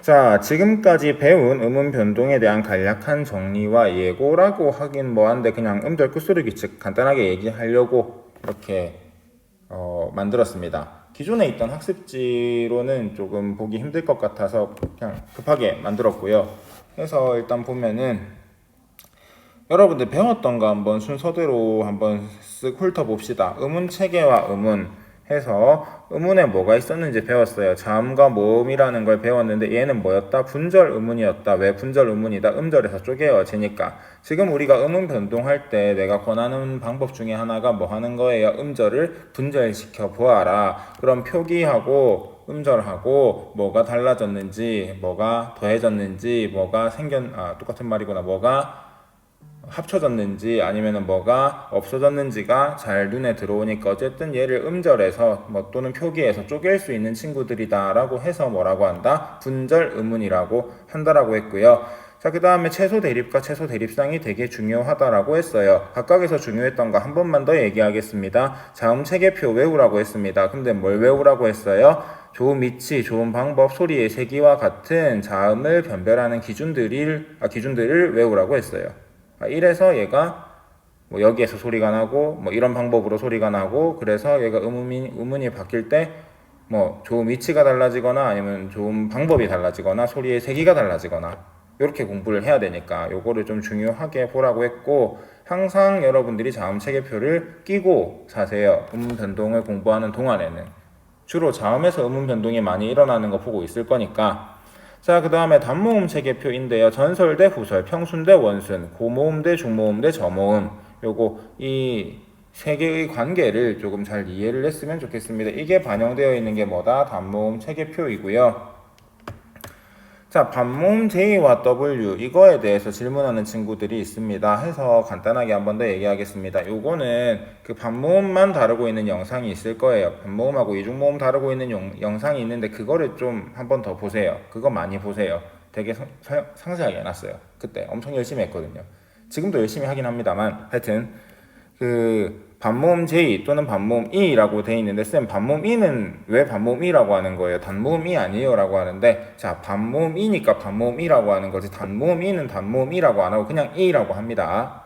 자, 지금까지 배운 음운 변동에 대한 간략한 정리와 예고라고 하긴 뭐한데 그냥 음절 끝소리 규칙 간단하게 얘기하려고 이렇게 만들었습니다. 기존에 있던 학습지로는 조금 보기 힘들 것 같아서 그냥 급하게 만들었고요. 그래서 일단 보면은 여러분들 배웠던 거 한번 순서대로 한번 쓱 훑어봅시다. 음운 체계와 음운 해서 음운에 뭐가 있었는지 배웠어요. 자음과 모음이라는 걸 배웠는데 얘는 뭐였다? 분절 음운이었다. 왜 분절 음운이다? 음절에서 쪼개어지니까. 지금 우리가 음운 변동할 때 내가 권하는 방법 중에 하나가 뭐 하는 거예요? 음절을 분절시켜 보아라. 그럼 표기하고 음절하고 뭐가 달라졌는지, 뭐가 더해졌는지, 뭐가 똑같은 말이구나. 뭐가 합쳐졌는지 아니면 뭐가 없어졌는지가 잘 눈에 들어오니까 어쨌든 얘를 음절해서 뭐 또는 표기해서 쪼갤 수 있는 친구들이다 라고 해서 뭐라고 한다? 분절 음운이라고 한다라고 했고요. 자, 그 다음에 채소 대립과 채소 대립상이 되게 중요하다라고 했어요. 각각에서 중요했던 거 한 번만 더 얘기하겠습니다. 자음 체계표 외우라고 했습니다. 근데 뭘 외우라고 했어요? 좋은 위치, 좋은 방법, 소리의 세기와 같은 자음을 변별하는 기준들을 외우라고 했어요. 이래서 얘가 뭐 여기에서 소리가 나고 뭐 이런 방법으로 소리가 나고 그래서 얘가 음운이 바뀔 때 뭐 좋은 위치가 달라지거나 아니면 좋은 방법이 달라지거나 소리의 세기가 달라지거나 이렇게 공부를 해야 되니까 요거를 좀 중요하게 보라고 했고 항상 여러분들이 자음 체계표를 끼고 사세요. 음운 변동을 공부하는 동안에는 주로 자음에서 음운 변동이 많이 일어나는 거 보고 있을 거니까. 자, 그 다음에 단모음 체계표인데요. 전설 대 후설, 평순 대 원순, 고모음 대 중모음 대 저모음. 요거 이 세 개의 관계를 조금 잘 이해를 했으면 좋겠습니다. 이게 반영되어 있는 게 뭐다? 단모음 체계표이고요. 자, 반모음 J와 W 이거에 대해서 질문하는 친구들이 있습니다. 해서 간단하게 한번 더 얘기하겠습니다. 요거는 그 반모음만 다루고 있는 영상이 있을 거예요. 반모음하고 이중모음 다루고 있는 영상이 있는데 그거를 좀 한번 더 보세요. 그거 많이 보세요. 되게 상세하게 해놨어요. 그때 엄청 열심히 했거든요. 지금도 열심히 하긴 합니다만 하여튼 그 반모음 J 또는 반모음 E라고 돼 있는데 쌤 반모음 E는 왜 반모음 E라고 하는 거예요? 단모음 E 아니에요? 라고 하는데 자 반모음 E니까 반모음 E라고 하는 거지 단모음 E는 단모음 E라고 안 하고 그냥 E라고 합니다.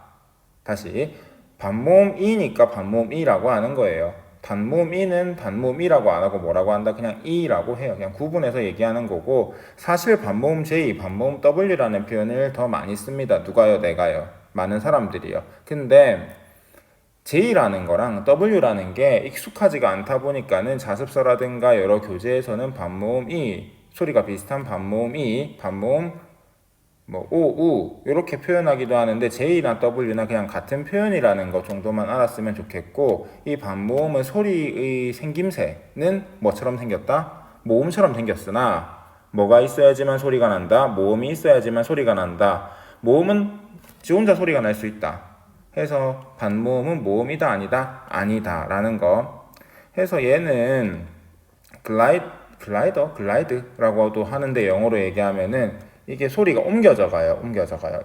다시 반모음 E니까 반모음 E라고 하는 거예요. 단모음 E는 단모음 E라고 안 하고 뭐라고 한다? 그냥 E라고 해요. 그냥 구분해서 얘기하는 거고 사실 반모음 J, 반모음 W라는 표현을 더 많이 씁니다. 누가요? 내가요. 많은 사람들이요. 근데 J라는 거랑 W라는 게 익숙하지가 않다 보니까는 자습서라든가 여러 교재에서는 반모음 E, 소리가 비슷한 반모음 E, 반모음 뭐 O, U 이렇게 표현하기도 하는데 J나 W나 그냥 같은 표현이라는 것 정도만 알았으면 좋겠고 이 반모음은 소리의 생김새는 뭐처럼 생겼다? 모음처럼 생겼으나 뭐가 있어야지만 소리가 난다? 모음이 있어야지만 소리가 난다. 모음은 지 혼자 소리가 날 수 있다. 해서 반모음은 모음이다 아니다? 아니다 라는 거 해서 얘는 글라이드라고도 하는데 영어로 얘기하면은 이게 소리가 옮겨져 가요.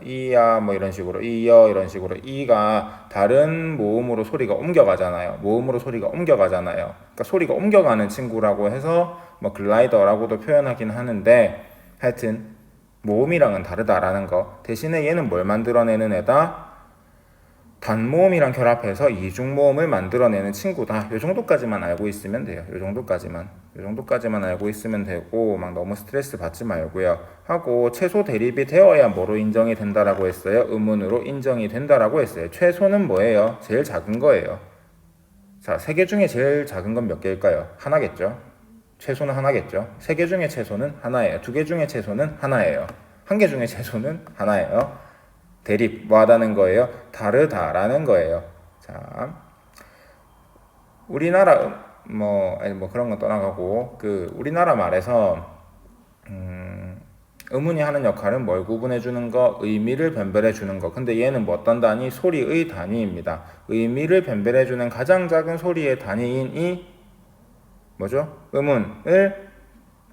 이야 뭐 이런 식으로 이여 이런 식으로 이가 다른 모음으로 소리가 옮겨가잖아요. 그러니까 소리가 옮겨가는 친구라고 해서 뭐 글라이더라고도 표현하긴 하는데 하여튼 모음이랑은 다르다라는 거. 대신에 얘는 뭘 만들어내는 애다? 단모음이랑 결합해서 이중모음을 만들어내는 친구다. 요 정도까지만 알고 있으면 돼요. 요 정도까지만 알고 있으면 되고 막 너무 스트레스 받지 말고요. 하고 최소 대립이 되어야 뭐로 인정이 된다라고 했어요? 음운으로 인정이 된다라고 했어요. 최소는 뭐예요? 제일 작은 거예요. 자, 세 개 중에 제일 작은 건 몇 개일까요? 하나겠죠. 최소는 하나겠죠. 세 개 중에 최소는 하나예요. 두 개 중에 최소는 하나예요. 한 개 중에 최소는 하나예요. 대립 뭐하다는 거예요? 다르다라는 거예요. 자, 우리나라 뭐 그런 건 떠나가고 그 우리나라 말에서 음운이 하는 역할은 뭘 구분해 주는 거, 의미를 변별해 주는 거. 근데 얘는 뭐 어떤 단위? 소리의 단위입니다. 의미를 변별해 주는 가장 작은 소리의 단위인 이 뭐죠? 음운을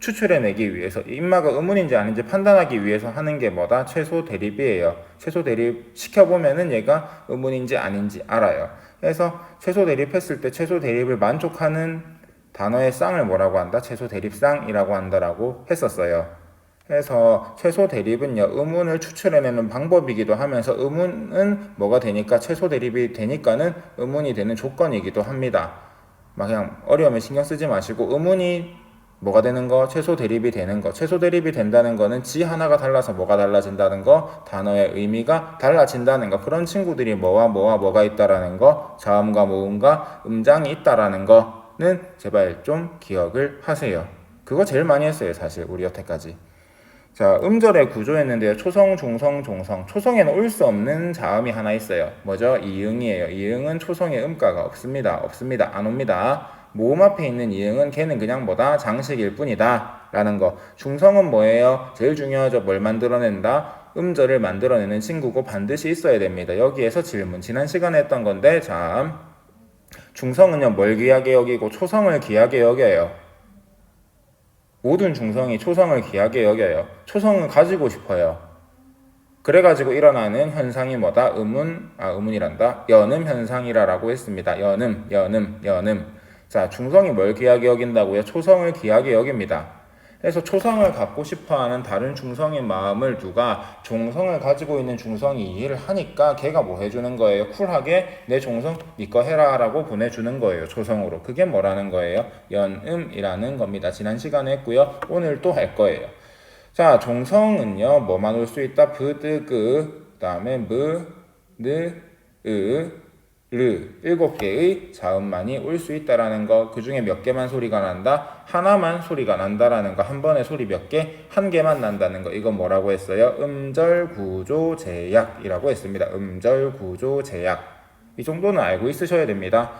추출해내기 위해서 인마가 음운인지 아닌지 판단하기 위해서 하는 게 뭐다? 최소 대립이에요. 최소 대립 시켜보면은 얘가 음운인지 아닌지 알아요. 그래서 최소 대립했을 때 최소 대립을 만족하는 단어의 쌍을 뭐라고 한다? 최소 대립쌍이라고 한다라고 했었어요. 해서 최소 대립은요, 의문을 추출해내는 방법이기도 하면서 의문은 뭐가 되니까 최소 대립이 되니까는 의문이 되는 조건이기도 합니다. 막 그냥 어려우면 신경 쓰지 마시고 의문이 뭐가 되는 거, 최소 대립이 되는 거. 최소 대립이 된다는 거는 지 하나가 달라서 뭐가 달라진다는 거, 단어의 의미가 달라진다는 거. 그런 친구들이 뭐와 뭐가 있다라는 거, 자음과 모음과 음장이 있다라는 거는 제발 좀 기억을 하세요. 그거 제일 많이 했어요, 사실 우리 여태까지. 자, 음절의 구조였는데요. 초성, 중성, 종성. 초성에는 올 수 없는 자음이 하나 있어요. 뭐죠? 이응이에요. 이응은 초성에 음가가 없습니다. 안 옵니다. 모음 앞에 있는 이응은 걔는 그냥 뭐다? 장식일 뿐이다. 라는 거. 중성은 뭐예요? 제일 중요하죠. 뭘 만들어낸다? 음절을 만들어내는 친구고 반드시 있어야 됩니다. 여기에서 질문. 지난 시간에 했던 건데, 자, 중성은요, 뭘 귀하게 여기고 초성을 귀하게 여겨요. 모든 중성이 초성을 귀하게 여겨요. 초성을 가지고 싶어요. 그래가지고 일어나는 현상이 뭐다? 의문이란다. 연음 현상이라고 했습니다. 연음. 자, 중성이 뭘 귀하게 여긴다고요? 초성을 귀하게 여깁니다. 그래서 초성을 갖고 싶어하는 다른 중성의 마음을 누가 종성을 가지고 있는 중성이 이해를 하니까 걔가 뭐 해주는 거예요? 쿨하게 내 종성 니꺼 해라 라고 보내주는 거예요. 초성으로. 그게 뭐라는 거예요? 연음이라는 겁니다. 지난 시간에 했고요. 오늘 또 할 거예요. 자, 종성은요, 뭐만 올 수 있다? 브드, 그 다음에 무, 느, 으, 르 7개의 자음만이 올 수 있다라는 거. 그 중에 몇 개만 소리가 난다? 하나만 소리가 난다라는 거. 한 번에 소리 몇 개? 한 개만 난다는 거. 이건 뭐라고 했어요? 음절 구조 제약이라고 했습니다. 음절 구조 제약. 이 정도는 알고 있으셔야 됩니다.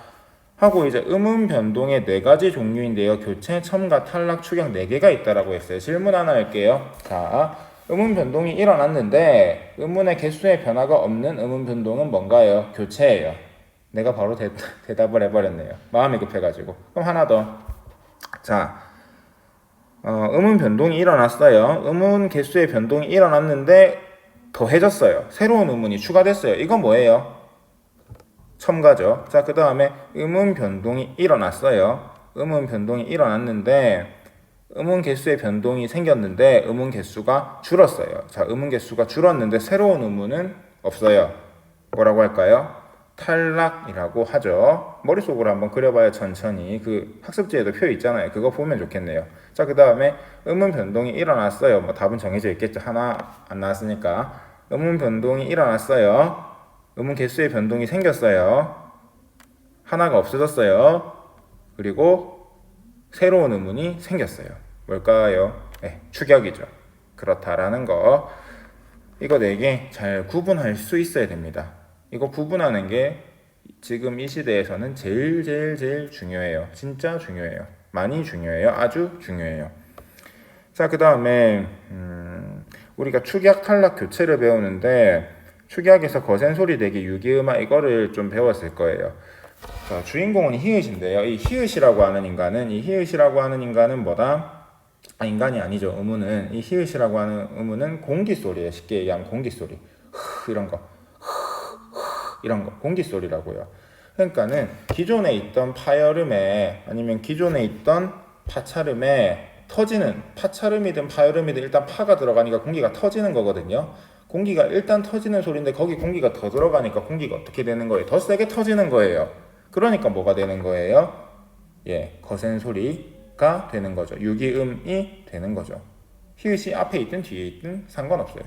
하고 이제 음운 변동의 4가지 종류인데요. 교체, 첨가, 탈락, 축약 4개가 있다라고 했어요. 질문 하나 할게요. 자, 음운 변동이 일어났는데 음운의 개수의 변화가 없는 음운 변동은 뭔가요? 교체예요. 내가 바로 대답을 해버렸네요. 마음이 급해가지고. 그럼 하나 더. 자, 음운 변동이 일어났어요. 음운 개수의 변동이 일어났는데 더해졌어요. 새로운 음운이 추가됐어요. 이건 뭐예요? 첨가죠. 자, 그 다음에 음운 변동이 일어났어요. 음운 변동이 일어났는데 음운 개수의 변동이 생겼는데 음운 개수가 줄었어요. 자, 음운 개수가 줄었는데 새로운 음운은 없어요. 뭐라고 할까요? 탈락이라고 하죠. 머릿속으로 한번 그려봐요. 천천히. 그 학습지에도 표 있잖아요. 그거 보면 좋겠네요. 자, 그 다음에 음운 변동이 일어났어요. 뭐 답은 정해져 있겠죠. 하나 안 나왔으니까. 음운 변동이 일어났어요. 음운 개수의 변동이 생겼어요. 하나가 없어졌어요. 그리고 새로운 음운이 생겼어요. 뭘까요? 네, 축약이죠. 그렇다라는 거. 이거 4개 잘 구분할 수 있어야 됩니다. 이거 구분하는 게 지금 이 시대에서는 제일 중요해요. 진짜 중요해요. 많이 중요해요. 아주 중요해요. 자, 그 다음에 우리가 축약, 탈락, 교체를 배우는데 축약에서 거센 소리 대기, 유기음화 이거를 좀 배웠을 거예요. 자, 주인공은 히읗인데요. 이 히읗이라고 하는 인간은 뭐다? 인간이 아니죠. 음운은 이 히읗이라고 하는 음운은 공기 소리예요. 쉽게 얘기하면 공기 소리. 이런 거. 이런 거 공기 소리라고요. 그러니까는 기존에 있던 파열음에 아니면 기존에 있던 파찰음에 터지는 파찰음이든 파열음이든 일단 파가 들어가니까 공기가 터지는 거거든요. 공기가 일단 터지는 소리인데 거기 공기가 더 들어가니까 공기가 어떻게 되는 거예요? 더 세게 터지는 거예요. 그러니까 뭐가 되는 거예요? 예, 거센 소리가 되는 거죠. 유기음이 되는 거죠. 히읗이 앞에 있든 뒤에 있든 상관없어요.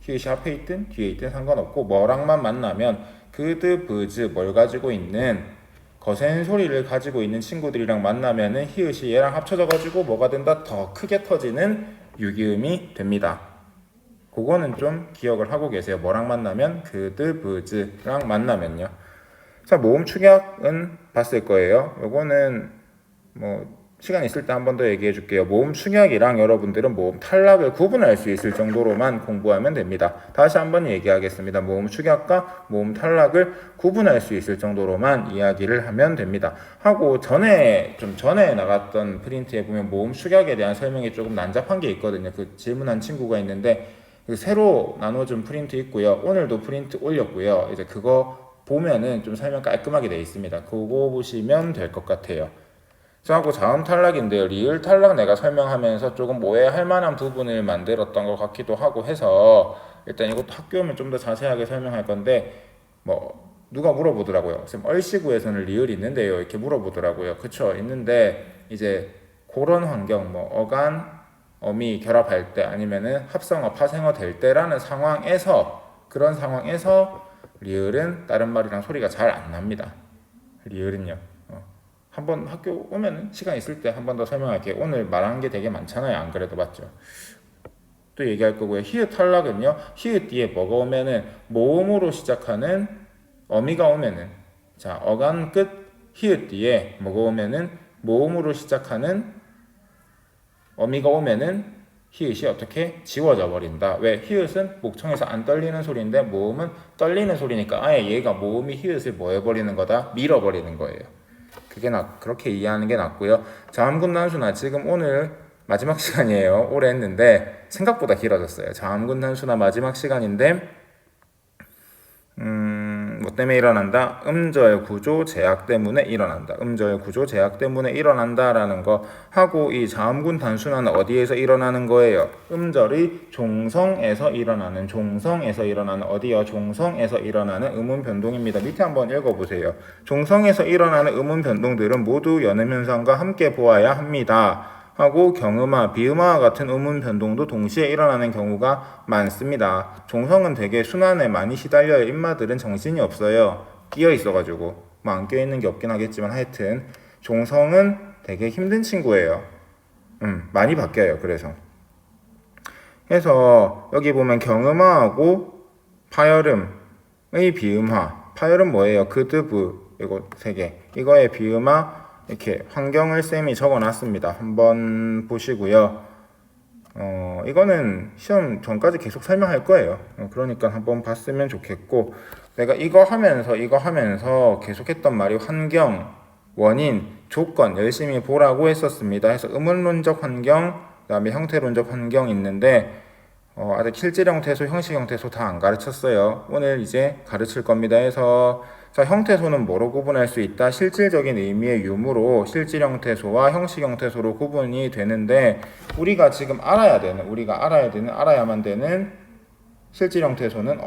히읗이 앞에 있든 뒤에 있든 상관없고 뭐랑만 만나면 그드, 브즈 뭘 가지고 있는 거센 소리를 가지고 있는 친구들이랑 만나면은 히읗이 얘랑 합쳐져가지고 뭐가 된다? 더 크게 터지는 유기음이 됩니다. 그거는 좀 기억을 하고 계세요. 뭐랑 만나면? 그드, 브즈랑 만나면요. 자, 모음 축약은 봤을 거예요. 요거는 뭐 시간 있을 때 한 번 더 얘기해 줄게요. 모음 축약이랑 여러분들은 모음 탈락을 구분할 수 있을 정도로만 공부하면 됩니다. 다시 한번 얘기하겠습니다. 모음 축약과 모음 탈락을 구분할 수 있을 정도로만 이야기를 하면 됩니다. 하고 전에 나갔던 프린트에 보면 모음 축약에 대한 설명이 조금 난잡한 게 있거든요. 그 질문한 친구가 있는데 그 새로 나눠준 프린트 있고요. 오늘도 프린트 올렸고요. 이제 그거 보면은 좀 설명 깔끔하게 되어 있습니다. 그거 보시면 될 것 같아요. 하고 자음 탈락인데요. 리을 탈락 내가 설명하면서 조금 오해할 만한 부분을 만들었던 것 같기도 하고 해서 일단 이것도 학교 오면 좀 더 자세하게 설명할 건데 뭐 누가 물어보더라고요. 쌤 얼씨구에서는 리을이 있는데요. 이렇게 물어보더라고요. 그쵸? 있는데 이제 그런 환경 뭐 어간 어미 결합할 때 아니면은 합성어 파생어 될 때라는 상황에서 그런 상황에서 리을은 다른 말이랑 소리가 잘 안 납니다. 리을은요. 한번 학교 오면 시간 있을 때 한 번 더 설명할게요. 오늘 말한 게 되게 많잖아요. 안 그래도 맞죠? 또 얘기할 거고요. 히읗 탈락은요. 히읗 뒤에 뭐가 오면은 모음으로 시작하는 어미가 오면은 자 어간 끝 히읗 뒤에 뭐가 오면은 모음으로 시작하는 어미가 오면은 히읗이 어떻게 지워져 버린다. 왜? 히읗은 목청에서 안 떨리는 소리인데 모음은 떨리는 소리니까 아예 얘가 모음이 히읗을 뭐 해버리는 거다? 밀어버리는 거예요. 그렇게 이해하는 게 낫고요. 자음군 단수나 지금 오늘 마지막 시간이에요. 오래 했는데 생각보다 길어졌어요. 자음군 단수나 마지막 시간인데 뭐 때문에 일어난다? 음절 구조 제약 때문에 일어난다. 음절 구조 제약 때문에 일어난다라는 거 하고 이 자음군 단순화는 어디에서 일어나는 거예요? 음절의 종성에서 일어나는 어디요? 종성에서 일어나는 음운 변동입니다. 밑에 한번 읽어보세요. 종성에서 일어나는 음운 변동들은 모두 연음 현상과 함께 보아야 합니다. 하고 경음화, 비음화와 같은 음운 변동도 동시에 일어나는 경우가 많습니다. 종성은 되게 순환에 많이 시달려요. 인마들은 정신이 없어요. 끼어 있어가지고 뭐 안 끼어 있는 게 없긴 하겠지만 하여튼 종성은 되게 힘든 친구예요. 많이 바뀌어요. 그래서 여기 보면 경음화하고 파열음의 비음화. 파열은 뭐예요? 그드브 이거 세 개. 이거의 비음화 이렇게 환경을 쌤이 적어놨습니다. 한번 보시고요. 이거는 시험 전까지 계속 설명할 거예요. 그러니까 한번 봤으면 좋겠고 내가 이거 하면서 계속했던 말이 환경, 원인, 조건 열심히 보라고 했었습니다. 그래서 음운론적 환경, 그다음에 형태론적 환경 있는데 아직 실질 형태소, 형식 형태소 다 안 가르쳤어요. 오늘 이제 가르칠 겁니다. 해서 자, 형태소는 뭐로 구분할 수 있다? 실질적인 의미의 유무로 실질 형태소와 형식 형태소로 구분이 되는데 우리가 지금 알아야만 되는 실질 형태소는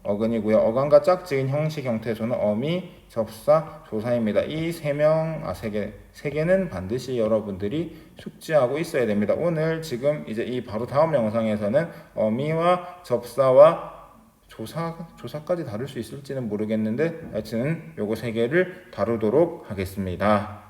어근이고요. 어간과 짝지은 형식 형태소는 어미, 접사, 조사입니다. 이 세 개는 반드시 여러분들이 숙지하고 있어야 됩니다. 오늘 지금 이제 이 바로 다음 영상에서는 어미와 접사와 조사까지 다룰 수 있을지는 모르겠는데 하여튼 요거 세 개를 다루도록 하겠습니다.